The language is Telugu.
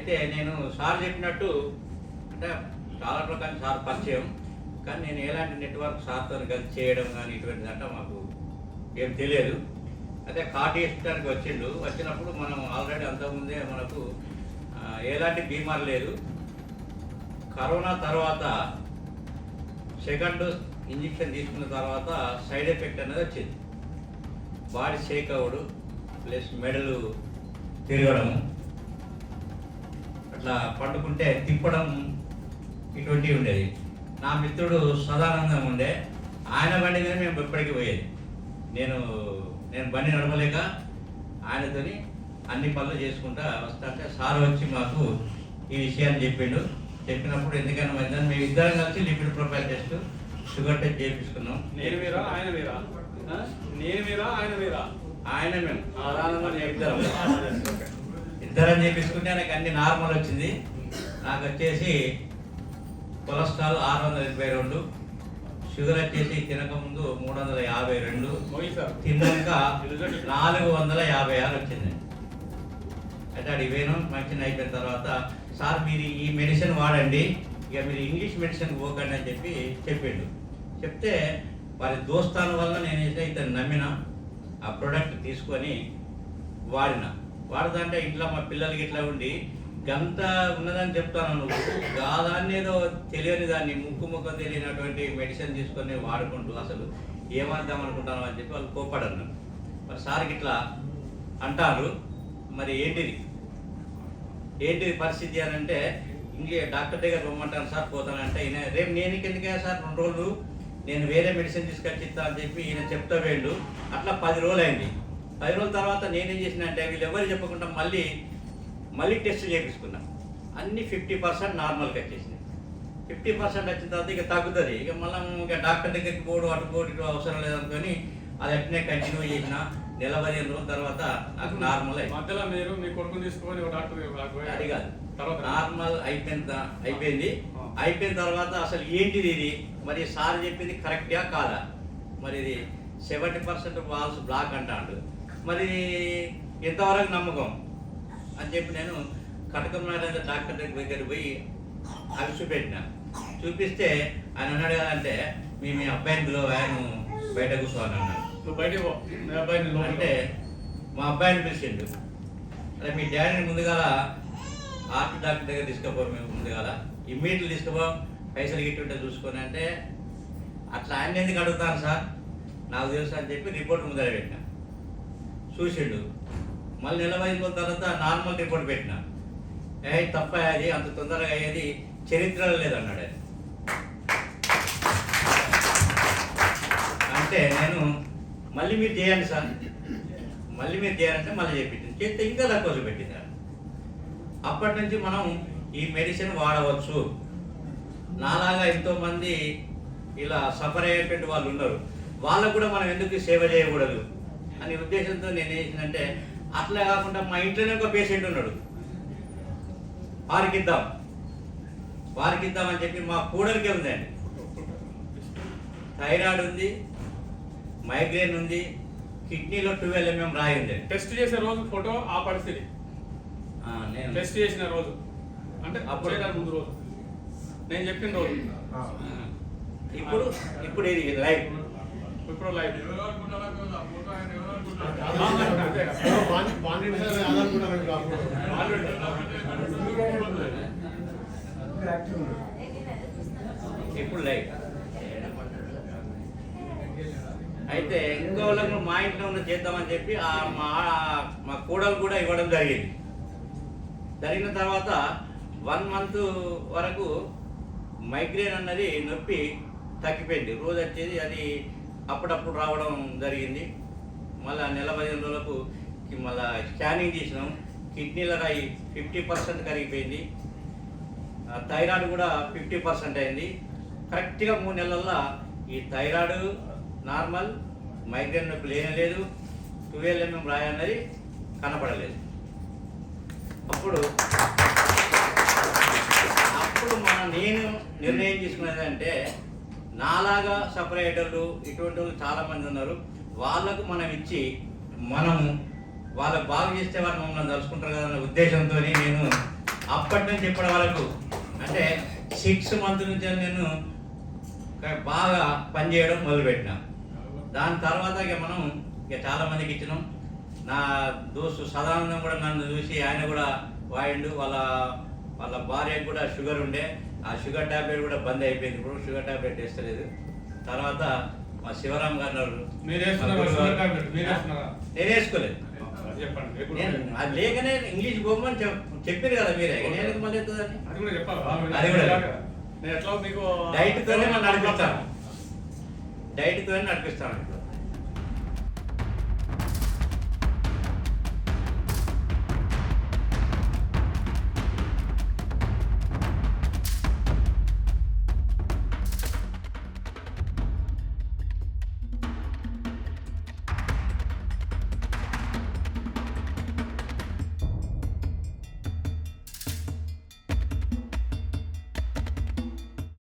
అయితే నేను సార్ చెప్పినట్టు అంటే చాలా ప్రకారం సార్ పరిచయం, కానీ నేను ఎలాంటి నెట్వర్క్ సార్తో కలిసి చేయడం కానీ ఇటువంటిది అంటే మాకు ఏం తెలియదు. అయితే కార్డు వేసుకోవడానికి వచ్చినప్పుడు మనం ఆల్రెడీ అంతకుముందే మనకు ఎలాంటి బీమార్ లేదు. కరోనా తర్వాత సెకండ్ డోస్ ఇంజెక్షన్ తీసుకున్న తర్వాత సైడ్ ఎఫెక్ట్ అనేది వచ్చింది. బాడీ షేక్ అవ్వడు, ప్లస్ మెడలు తిరగడం, అట్లా పండుకుంటే తిప్పడం ఇటువంటివి ఉండేది. నా మిత్రుడు సదానందం ఉండే, ఆయన బండి మీద మేము ఎప్పటికీ పోయేది. నేను బండి నడవలేక ఆయనతోని అన్ని పనులు చేసుకుంటా వస్తుంటే సార్ వచ్చి మాకు ఈ విషయాన్ని చెప్పినప్పుడు ఎందుకైనా మంచిదని మేము ఇద్దరం కలిసి lipid profile test, sugar test చేయించుకున్నాం. నేను మీరా ఆయన మీరా? నేను మీరా ఆయన మీరా? ఆయన మేము ఇద్దరం చేయించుకుంటే నాకు అన్ని నార్మల్ వచ్చింది. నాకు వచ్చేసి కొలెస్ట్రాల్ 682, షుగర్ వచ్చేసి తినకముందు 352, తిన్నాక 456 వచ్చింది. అయితే అది ఇవేను మంచిగా అయిపోయిన తర్వాత సార్ మీరు ఈ మెడిసిన్ వాడండి, ఇక మీరు ఇంగ్లీష్ మెడిసిన్ పోకండి అని చెప్పిండు. చెప్తే వారి దోస్తాను వల్ల నేనైతే ఇతను నమ్మిన ఆ ప్రోడక్ట్ తీసుకొని వాడదంటే ఇంట్లో మా పిల్లలకి ఇట్లా ఉండి గంత ఉన్నదని చెప్తాను, నువ్వు దాన్ని ఏదో తెలియని దాన్ని ముక్కు తెలియనటువంటి మెడిసిన్ తీసుకొని వాడుకుంటూ అసలు ఏమర్థం అనుకుంటాను అని చెప్పి వాళ్ళు కోపడను. మరి సార్కి ఇట్లా అంటారు, మరి ఏంటిది పరిస్థితి అని అంటే ఇంకే డాక్టర్ దగ్గర రమ్మంటాను సార్ పోతానంటే ఈయన రేపు నేను ఎందుకే సార్ 2 రోజులు నేను వేరే మెడిసిన్ తీసుకొచ్చి ఇస్తా అని చెప్పి ఈయన చెప్తా వేయండు. అట్లా 10 రోజులు అయింది. 10 రోజుల తర్వాత నేనేం చేసిన అంటే వీళ్ళు ఎవరు చెప్పకుండా మళ్ళీ టెస్ట్ చేయించుకున్నా. అన్ని 50% నార్మల్గా వచ్చేసినాయి. 50% వచ్చిన తర్వాత ఇక తగ్గుతుంది, ఇక మళ్ళీ ఇక డాక్టర్ దగ్గరికి పోడు అటు అవసరం లేదనుకొని అది అట్నే కంటిన్యూ చేసిన. 15 రోజుల తర్వాత నాకు నార్మల్ మధ్యలో మీరు మీ కొడుకుని తీసుకొని డాక్టర్ అది కాదు, తర్వాత నార్మల్ అయిపోయిన తర్వాత అసలు ఏంటిది ఇది, మరి సార్ చెప్పింది కరెక్టా కాదా, మరి ఇది 70% వాల్స్ బ్లాక్ అంటాడు, మరి ఎంతవరకు నమ్మకం అని చెప్పి నేను కటకమనారాయణ డాక్టర్ దగ్గర పోయి అవి చూపిస్తే ఆయన అన్నాడు కదంటే మీ అబ్బాయిని పిలువ, ఆయన బయట కూర్చోని అన్నాడు. నువ్వు బయటకు పో, మీ అబ్బాయిని అంటే మా అబ్బాయిని పిలిచిండు. అదే మీ డాడీని ముందుగాల హార్ట్ డాక్టర్ దగ్గర తీసుకుపోరు, మేము ముందుగాల ఇమ్మీడియట్లీ తీసుకుపో, పైసలు గిట్టుంటే చూసుకొని అంటే అట్లా ఆయన ఎందుకు అడుగుతాను సార్ నాకు తెలుసు అని చెప్పి రిపోర్ట్ ముందర పెట్టినా. చూసిండు. మళ్ళీ 15 రోజుల తర్వాత నార్మల్ రిపోర్ట్ పెట్టినా. తప్ప అది అంత తొందరగా అయ్యేది చరిత్రలో లేదన్నాడు. అంటే నేను మళ్ళీ మీరు చేయండి సార్, మళ్ళీ మీరు చేయాలంటే మళ్ళీ చెప్పింది చేస్తే ఇంకా తక్కువ చూపెట్టింది. అప్పటి నుంచి మనం ఈ మెడిసిన్ వాడవచ్చు. నాలాగా ఎంతోమంది ఇలా సఫర్ అయ్యేటువంటి వాళ్ళు ఉన్నారు, వాళ్ళకు కూడా మనం ఎందుకు సేవ చేయకూడదు అనే ఉద్దేశంతో నేను ఏం చేసినంటే అట్లా కాకుండా మా ఇంట్లోనే ఒక పేషెంట్ ఉన్నాడు, వారికి ఇద్దామని చెప్పి మా కూడలికే ఉందండి. థైరాయిడ్ ఉంది, మైగ్రేన్ ఉంది, కిడ్నీలో 12 mm రాయి ఉంది. టెస్ట్ చేసే రోజు ఫోటో ఆ పరిస్థితి, నేను టెస్ట్ చేసిన రోజు అంటే అప్పుడు ముందు రోజు నేను చెప్పిన రోజు. ఇప్పుడు ఇది లైవ్, ఇప్పుడు లైవ్ ఇప్పుడు లైవ్ అయితే ఇంకో వాళ్ళకు మా ఇంట్లో ఉన్న చేద్దామని చెప్పి మా కూడలు కూడా ఇవ్వడం జరిగిన తర్వాత 1 month వరకు మైగ్రేన్ అన్నది నొప్పి తగ్గిపోయింది. రోజు వచ్చేది అది అప్పుడప్పుడు రావడం జరిగింది. మళ్ళీ 15 రోజులకు మళ్ళీ స్కానింగ్ చేసినాం, కిడ్నీల రాయి 50% కరిగిపోయింది, థైరాయిడ్ కూడా 50% అయింది. కరెక్ట్గా 3 నెలల్లో ఈ థైరాయిడ్ నార్మల్, మైగ్రేన్ నొప్పి లేదు, 12 mm రాయి అన్నది కనపడలేదు. అప్పుడు నేను నిర్ణయం తీసుకునేది అంటే నాలాగా సపరేటర్లు ఇటువంటి వాళ్ళు చాలామంది ఉన్నారు, వాళ్ళకు మనం ఇచ్చి వాళ్ళకు బాగు చేస్తే వాళ్ళు మమ్మల్ని తలుచుకుంటారు కదా అనే ఉద్దేశంతో నేను అప్పటి నుంచి ఇప్పటి వరకు అంటే 6 months నుంచి నేను బాగా పనిచేయడం మొదలుపెట్టిన. దాని తర్వాత ఇక మనం చాలా మందికి ఇచ్చినాం. నా దోస్తు సదానందం కూడా నన్ను చూసి ఆయన కూడా వాడిండు. వాళ్ళ భార్యకు కూడా షుగర్ ఉండే, ఆ షుగర్ ట్యాబ్లెట్ కూడా బంద్ అయిపోయింది. ఇప్పుడు షుగర్ ట్యాబ్లెట్ వేస్తలేదు. తర్వాత మా శివరాం గారు మీరు వేస్తున్నారా షుగర్ టాబ్లెట్? మీరు వేస్తున్నారా? నేను వేసుకోలేదు. చెప్పండి. అది లేకనే ఇంగ్లీష్ బొమ్మని చెప్పారు కదా మీరే, నేను మళ్ళీ ఎత్తుందని. అది కూడా చెప్పాలి. అది కూడా నేను ఎట్లా మీకు డైట్తోనే నడిపిస్తాను.